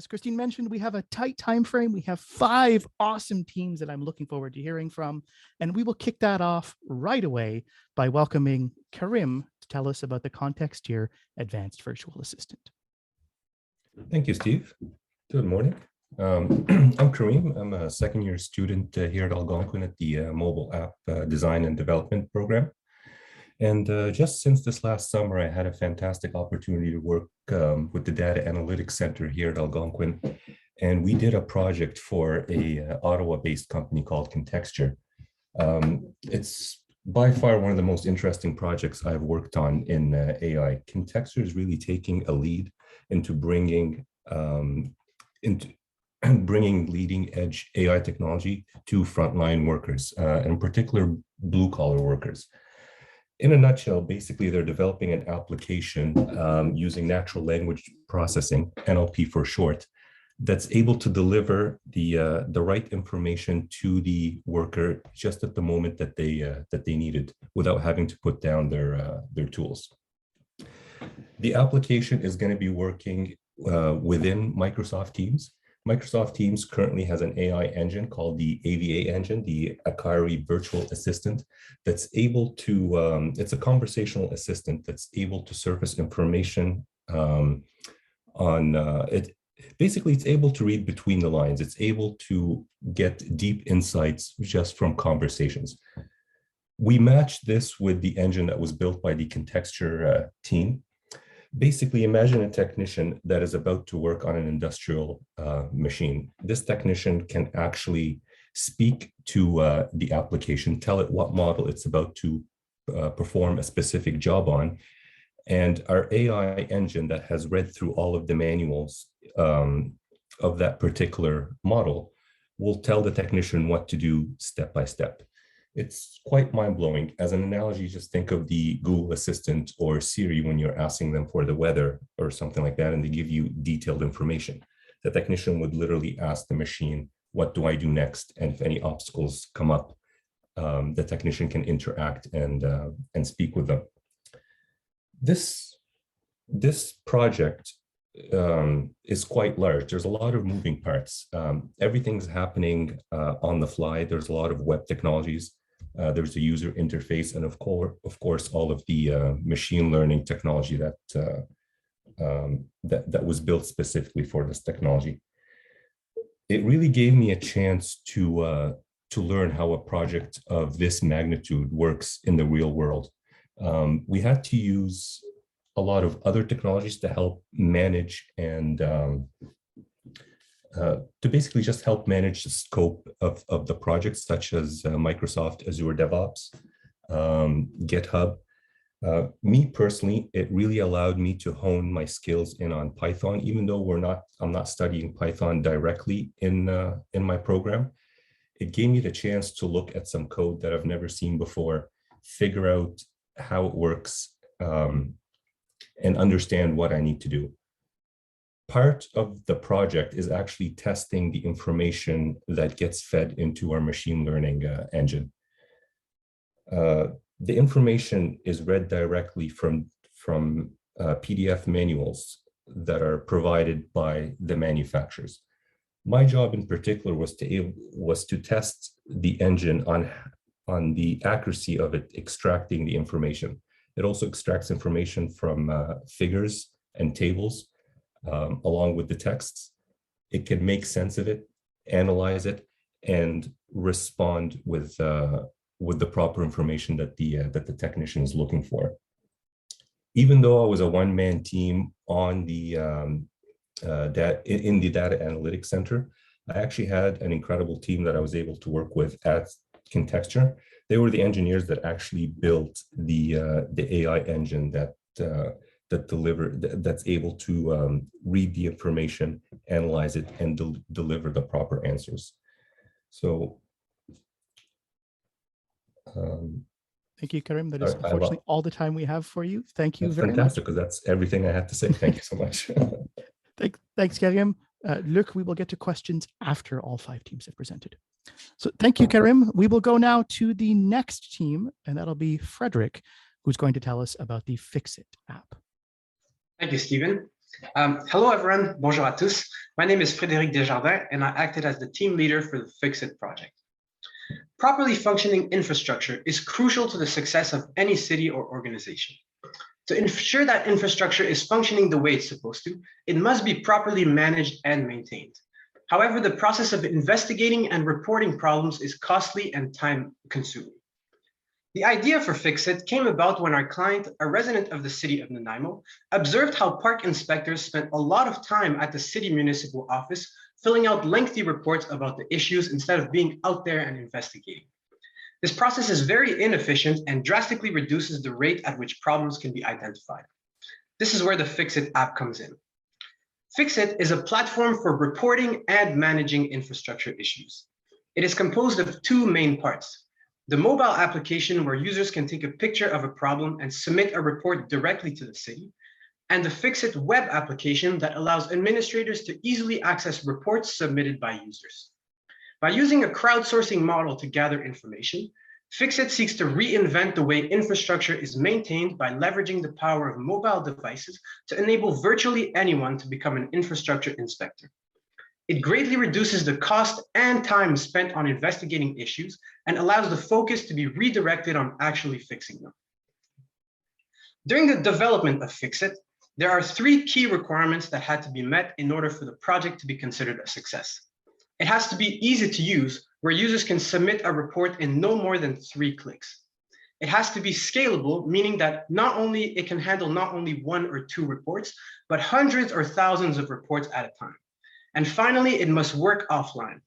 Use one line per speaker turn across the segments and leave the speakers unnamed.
as Christine mentioned, we have a tight time frame. We have 5 awesome teams that I'm looking forward to hearing from. And we will kick that off right away by welcoming Karim to tell us about the Contexture Advanced Virtual Assistant.
Thank you, Steve. Good morning. I'm Karim. I'm a second-year student here at Algonquin at the Mobile App Design and Development program. And just since this last summer, I had a fantastic opportunity to work with the Data Analytics Center here at Algonquin. And we did a project for a Ottawa-based company called Contexture. It's by far one of the most interesting projects I've worked on in AI. Contexture is really taking a lead into bringing leading edge AI technology to frontline workers, and in particular, blue collar workers. In a nutshell, basically, they're developing an application using natural language processing, NLP for short, that's able to deliver the right information to the worker just at the moment that they need it, without having to put down their tools. The application is going to be working within Microsoft Teams. Microsoft Teams currently has an AI engine called the AVA engine, the Vicarious Virtual Assistant, that's able to, it's a conversational assistant that's able to surface information on it. Basically, it's able to read between the lines. It's able to get deep insights just from conversations. We matched this with the engine that was built by the Contexture team. Basically, imagine a technician that is about to work on an industrial machine. This technician can actually speak to the application, tell it what model it's about to perform a specific job on. And our AI engine that has read through all of the manuals of that particular model will tell the technician what to do step by step. It's quite mind-blowing. As an analogy, just think of the Google Assistant or Siri when you're asking them for the weather or something like that, and they give you detailed information. The technician would literally ask the machine, what do I do next? And if any obstacles come up, the technician can interact and speak with them. This project is quite large. There's a lot of moving parts. Everything's happening on the fly. There's a lot of web technologies. There's a user interface, and of course, all of the machine learning technology that was built specifically for this technology. It really gave me a chance to learn how a project of this magnitude works in the real world. We had to use a lot of other technologies to help manage and to basically just help manage the scope of the project, such as Microsoft Azure DevOps, GitHub. Me personally, it really allowed me to hone my skills in on Python, even though I'm not studying Python directly in my program. It gave me the chance to look at some code that I've never seen before, figure out how it works, and understand what I need to do. Part of the project is actually testing the information that gets fed into our machine learning engine. The information is read directly from PDF manuals that are provided by the manufacturers. My job in particular was to test the engine on the accuracy of it extracting the information. It also extracts information from figures and tables along with the texts. It can make sense of it, analyze it, and respond with the proper information that the technician is looking for. Even though I was a one-man team on the in the Data Analytics Center, I actually had an incredible team that I was able to work with at Contexture. They were the engineers that actually built the AI engine that's able to read the information, analyze it, and deliver the proper answers. So,
thank you, Karim. That is unfortunately all the time we have for you. Thank you very much.
Fantastic, because that's everything I had to say. Thank you so much.
Thanks, Karim. Luc, we will get to questions after all 5 teams have presented. So thank you, Karim. We will go now to the next team, and that'll be Frederick, who's going to tell us about the Fixit app.
Thank you, Stephen. Hello, everyone. Bonjour à tous. My name is Frédéric Desjardins, and I acted as the team leader for the Fixit project. Properly functioning infrastructure is crucial to the success of any city or organization. To ensure that infrastructure is functioning the way it's supposed to, it must be properly managed and maintained. However, the process of investigating and reporting problems is costly and time-consuming. The idea for Fixit came about when our client, a resident of the city of Nanaimo, observed how park inspectors spent a lot of time at the city municipal office filling out lengthy reports about the issues instead of being out there and investigating. This process is very inefficient and drastically reduces the rate at which problems can be identified. This is where the Fixit app comes in. Fixit is a platform for reporting and managing infrastructure issues. It is composed of two main parts. The mobile application where users can take a picture of a problem and submit a report directly to the city, and the Fixit web application that allows administrators to easily access reports submitted by users. By using a crowdsourcing model to gather information, Fixit seeks to reinvent the way infrastructure is maintained by leveraging the power of mobile devices to enable virtually anyone to become an infrastructure inspector. It greatly reduces the cost and time spent on investigating issues and allows the focus to be redirected on actually fixing them. During the development of Fixit, there are three key requirements that had to be met in order for the project to be considered a success. It has to be easy to use, where users can submit a report in no more than 3 clicks. It has to be scalable, meaning that it can handle not only 1 or 2 reports, but hundreds or thousands of reports at a time. And finally, it must work offline.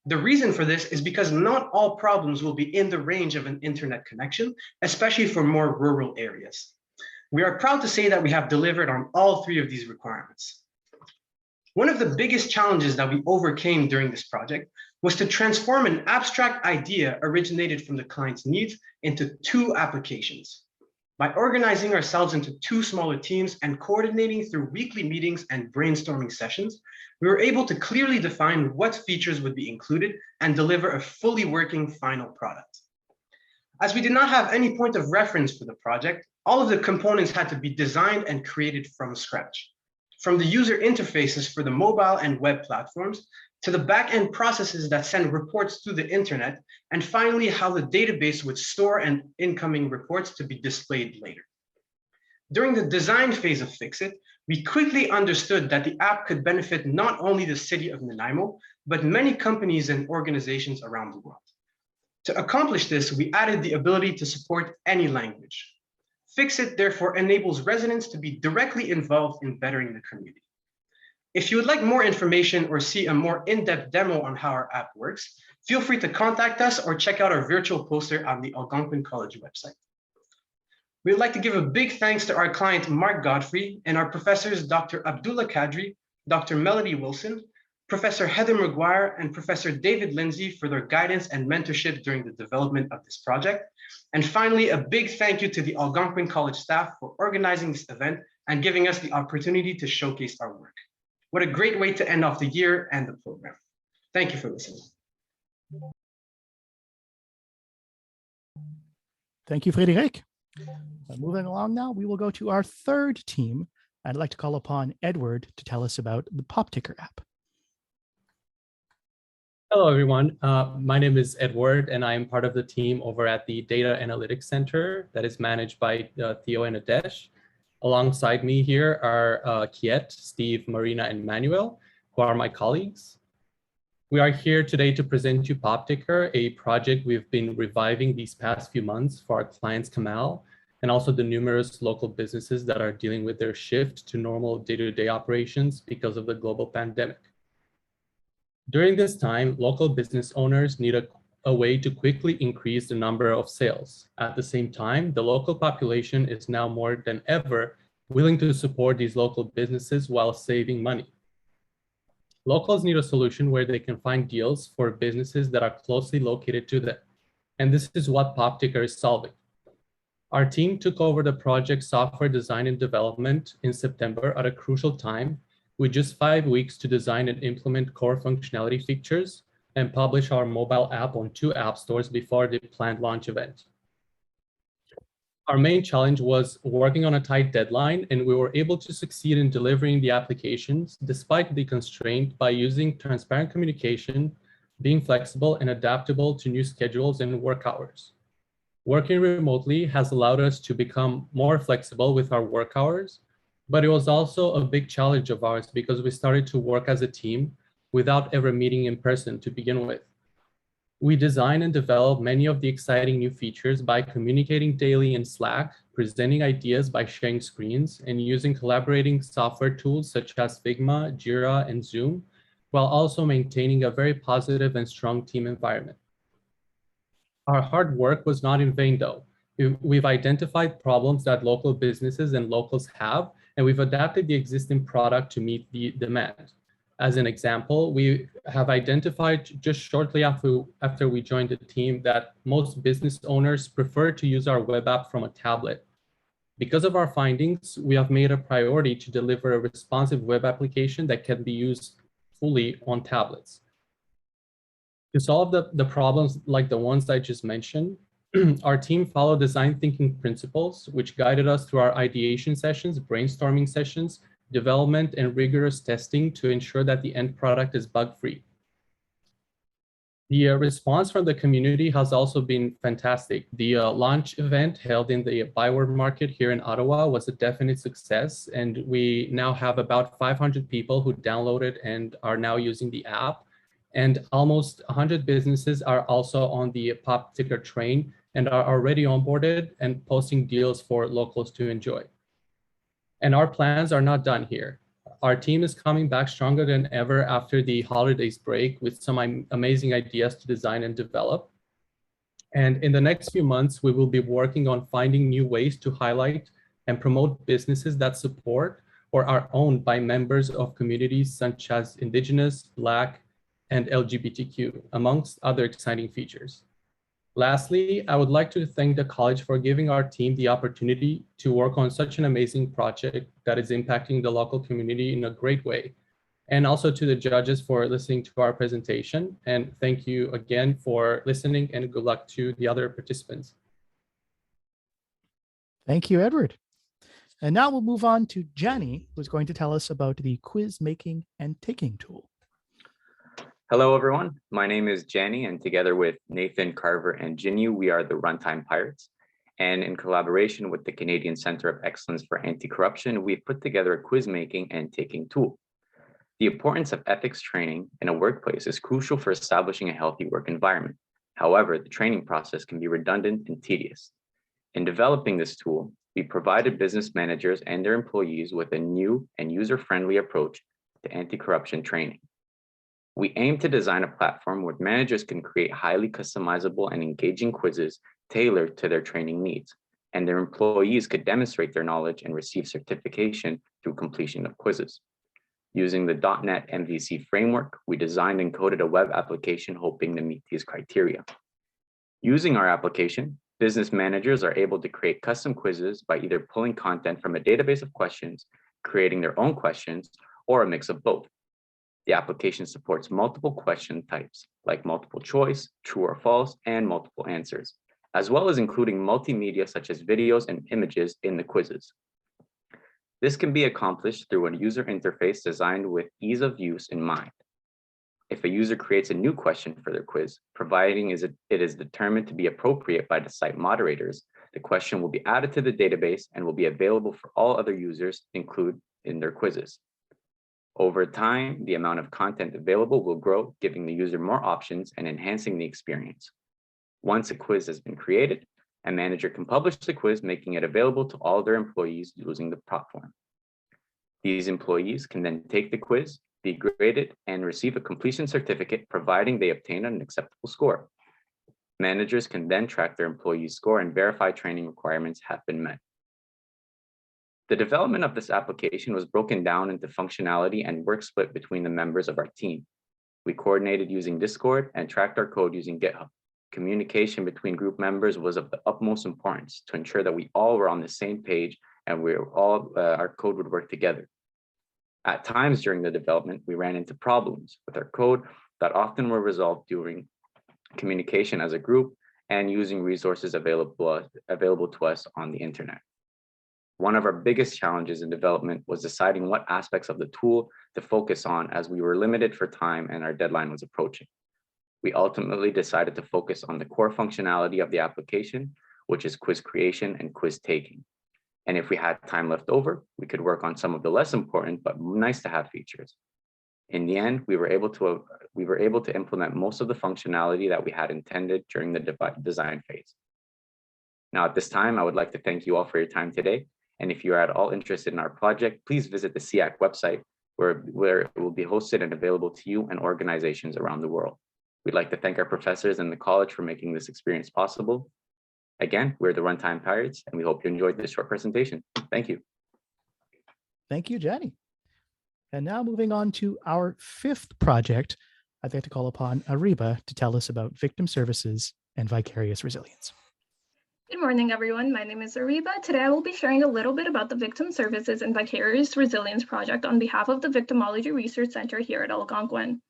The reason for this is because not all problems will be in the range of an internet connection, especially for more rural areas. We are proud to say that we have delivered on all 3 of these requirements. One of the biggest challenges that we overcame during this project was to transform an abstract idea originated from the client's needs into 2 applications. By organizing ourselves into 2 smaller teams and coordinating through weekly meetings and brainstorming sessions, we were able to clearly define what features would be included and deliver a fully working final product. As we did not have any point of reference for the project, all of the components had to be designed and created from scratch. From the user interfaces for the mobile and web platforms, to the back-end processes that send reports through the internet, and finally how the database would store and incoming reports to be displayed later. During the design phase of Fixit, we quickly understood that the app could benefit not only the city of Nanaimo, but many companies and organizations around the world. To accomplish this, we added the ability to support any language. Fixit therefore enables residents to be directly involved in bettering the community. If you would like more information or see a more in-depth demo on how our app works, feel free to contact us or check out our virtual poster on the Algonquin College website. We would like to give a big thanks to our client, Mark Godfrey, and our professors, Dr. Abdullah Kadri, Dr. Melody Wilson, Professor Heather McGuire, and Professor David Lindsay for their guidance and mentorship during the development of this project. And finally, a big thank you to the Algonquin College staff for organizing this event and giving us the opportunity to showcase our work. What a great way to end off the year and the program. Thank you for listening.
Thank you, Frédéric. Moving along now, we will go to our third team. I'd like to call upon Edward to tell us about the Popticker app.
Hello, everyone. My name is Edward, and I am part of the team over at the Data Analytics Center that is managed by Theo and Adesh. Alongside me here are Kiet, Steve, Marina, and Manuel, who are my colleagues. We are here today to present you Popticker, a project we've been reviving these past few months for our clients Kamal, and also the numerous local businesses that are dealing with their shift to normal day-to-day operations because of the global pandemic. During this time, local business owners need a way to quickly increase the number of sales. At the same time, the local population is now more than ever willing to support these local businesses while saving money. Locals need a solution where they can find deals for businesses that are closely located to them. And this is what Popticker is solving. Our team took over the project software design and development in September at a crucial time, with just 5 weeks to design and implement core functionality features and publish our mobile app on 2 app stores before the planned launch event. Our main challenge was working on a tight deadline, and we were able to succeed in delivering the applications despite the constraint by using transparent communication, being flexible and adaptable to new schedules and work hours. Working remotely has allowed us to become more flexible with our work hours, but it was also a big challenge of ours because we started to work as a team without ever meeting in person to begin with. We design and develop many of the exciting new features by communicating daily in Slack, presenting ideas by sharing screens, and using collaborating software tools such as Figma, Jira, and Zoom, while also maintaining a very positive and strong team environment. Our hard work was not in vain though. We've identified problems that local businesses and locals have, and we've adapted the existing product to meet the demand. As an example, we have identified just shortly after we joined the team that most business owners prefer to use our web app from a tablet. Because of our findings, we have made a priority to deliver a responsive web application that can be used fully on tablets. To solve the problems like the ones I just mentioned, our team followed design thinking principles, which guided us through our ideation sessions, brainstorming sessions, development, and rigorous testing to ensure that the end product is bug-free. The response from the community has also been fantastic. The launch event held in the Byword Market here in Ottawa was a definite success, and we now have about 500 people who downloaded and are now using the app. And almost 100 businesses are also on the Popticker train and are already onboarded and posting deals for locals to enjoy. And our plans are not done here. Our team is coming back stronger than ever after the holidays break with some amazing ideas to design and develop. And in the next few months, we will be working on finding new ways to highlight and promote businesses that support or are owned by members of communities such as Indigenous, Black, and LGBTQ, amongst other exciting features. Lastly, I would like to thank the college for giving our team the opportunity to work on such an amazing project that is impacting the local community in a great way. And also to the judges for listening to our presentation. And thank you again for listening, and good luck to the other participants.
Thank you, Edward. And now we'll move on to Jenny, who's going to tell us about the quiz making and taking tool.
Hello, everyone. My name is Jenny, and together with Nathan, Carver, and Jinyu, we are the Runtime Pirates. And in collaboration with the Canadian Centre of Excellence for Anti-Corruption, we've put together a quiz-making and taking tool. The importance of ethics training in a workplace is crucial for establishing a healthy work environment. However, the training process can be redundant and tedious. In developing this tool, we provided business managers and their employees with a new and user-friendly approach to anti-corruption training. We aim to design a platform where managers can create highly customizable and engaging quizzes tailored to their training needs, and their employees could demonstrate their knowledge and receive certification through completion of quizzes. Using the .NET MVC framework, we designed and coded a web application hoping to meet these criteria. Using our application, business managers are able to create custom quizzes by either pulling content from a database of questions, creating their own questions, or a mix of both. The application supports multiple question types, like multiple choice, true or false, and multiple answers, as well as including multimedia such as videos and images in the quizzes. This can be accomplished through a user interface designed with ease of use in mind. If a user creates a new question for their quiz, providing it is determined to be appropriate by the site moderators, the question will be added to the database and will be available for all other users to include in their quizzes. Over time, the amount of content available will grow, giving the user more options and enhancing the experience. Once a quiz has been created, a manager can publish the quiz, making it available to all their employees using the platform. These employees can then take the quiz, be graded, and receive a completion certificate, providing they obtain an acceptable score. Managers can then track their employees' score and verify training requirements have been met. The development of this application was broken down into functionality and work split between the members of our team. We coordinated using Discord and tracked our code using GitHub. Communication between group members was of the utmost importance to ensure that we all were on the same page and our code would work together. At times during the development, we ran into problems with our code that often were resolved during communication as a group and using resources available to us on the internet. One of our biggest challenges in development was deciding what aspects of the tool to focus on, as we were limited for time and our deadline was approaching. We ultimately decided to focus on the core functionality of the application, which is quiz creation and quiz taking. And if we had time left over, we could work on some of the less important but nice to have features. In the end, we were able to implement most of the functionality that we had intended during the design phase. Now, at this time, I would like to thank you all for your time today. And if you are at all interested in our project, please visit the SEAC website, where it will be hosted and available to you and organizations around the world. We'd like to thank our professors in the college for making this experience possible. Again, we're the Runtime Pirates, and we hope you enjoyed this short presentation. Thank you.
Thank you, Jenny. And now moving on to our fifth project, I'd like to call upon Ariba to tell us about victim services and vicarious resilience.
Good morning, everyone. My name is Ariba. Today, I will be sharing a little bit about the Victim Services and Vicarious Resilience Project on behalf of the Victimology Research Center here at Algonquin.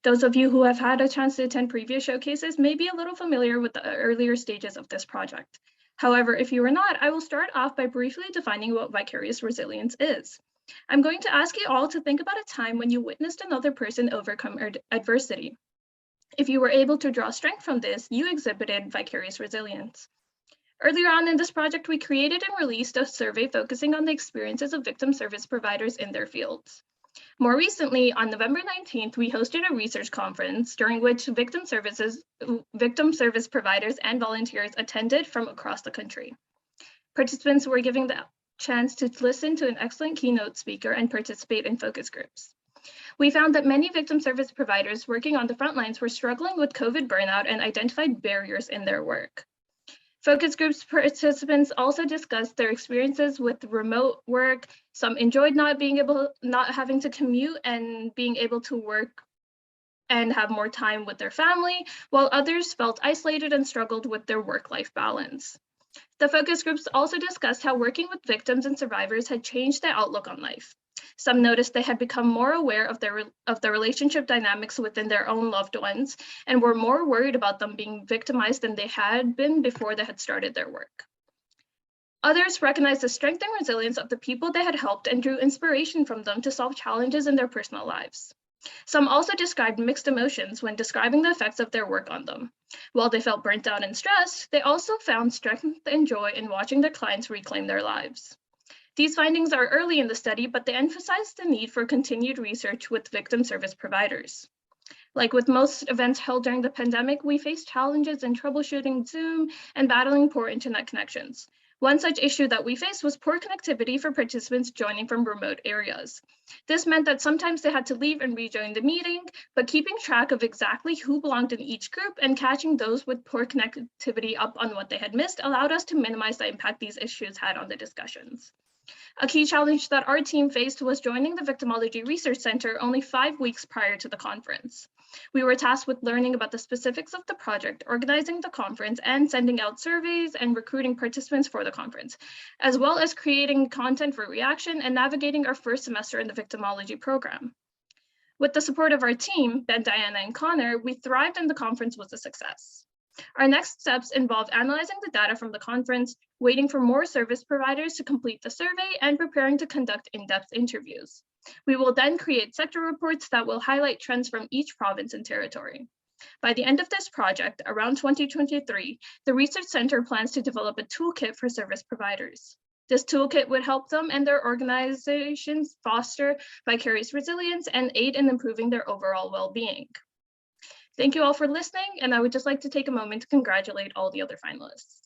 Those of you who have had a chance to attend previous showcases may be a little familiar with the earlier stages of this project. However, if you are not, I will start off by briefly defining what vicarious resilience is. I'm going to ask you all to think about a time when you witnessed another person overcome adversity. If you were able to draw strength from this, you exhibited vicarious resilience. Earlier on in this project, we created and released a survey focusing on the experiences of victim service providers in their fields. More recently, on November 19th, we hosted a research conference during which victim service providers and volunteers attended from across the country. Participants were given the chance to listen to an excellent keynote speaker and participate in focus groups. We found that many victim service providers working on the front lines were struggling with COVID burnout and identified barriers in their work. Focus groups participants also discussed their experiences with remote work. Some enjoyed not having to commute and being able to work and have more time with their family, while others felt isolated and struggled with their work-life balance. The focus groups also discussed how working with victims and survivors had changed their outlook on life. Some noticed they had become more aware of the relationship dynamics within their own loved ones and were more worried about them being victimized than they had been before they had started their work. Others recognized the strength and resilience of the people they had helped and drew inspiration from them to solve challenges in their personal lives. Some also described mixed emotions when describing the effects of their work on them. While they felt burnt out and stressed, they also found strength and joy in watching their clients reclaim their lives. These findings are early in the study, but they emphasize the need for continued research with victim service providers. Like with most events held during the pandemic, we faced challenges in troubleshooting Zoom and battling poor internet connections. One such issue that we faced was poor connectivity for participants joining from remote areas. This meant that sometimes they had to leave and rejoin the meeting, but keeping track of exactly who belonged in each group and catching those with poor connectivity up on what they had missed allowed us to minimize the impact these issues had on the discussions. A key challenge that our team faced was joining the Victimology Research Center only 5 weeks prior to the conference. We were tasked with learning about the specifics of the project, organizing the conference, and sending out surveys and recruiting participants for the conference, as well as creating content for reaction and navigating our first semester in the Victimology program. With the support of our team, Ben, Diana, and Connor, we thrived and the conference was a success. Our next steps involved analyzing the data from the conference, waiting for more service providers to complete the survey, and preparing to conduct in-depth interviews. We will then create sector reports that will highlight trends from each province and territory. By the end of this project, around 2023, the Research Center plans to develop a toolkit for service providers. This toolkit would help them and their organizations foster vicarious resilience and aid in improving their overall well-being. Thank you all for listening, and I would just like to take a moment to congratulate all the other finalists.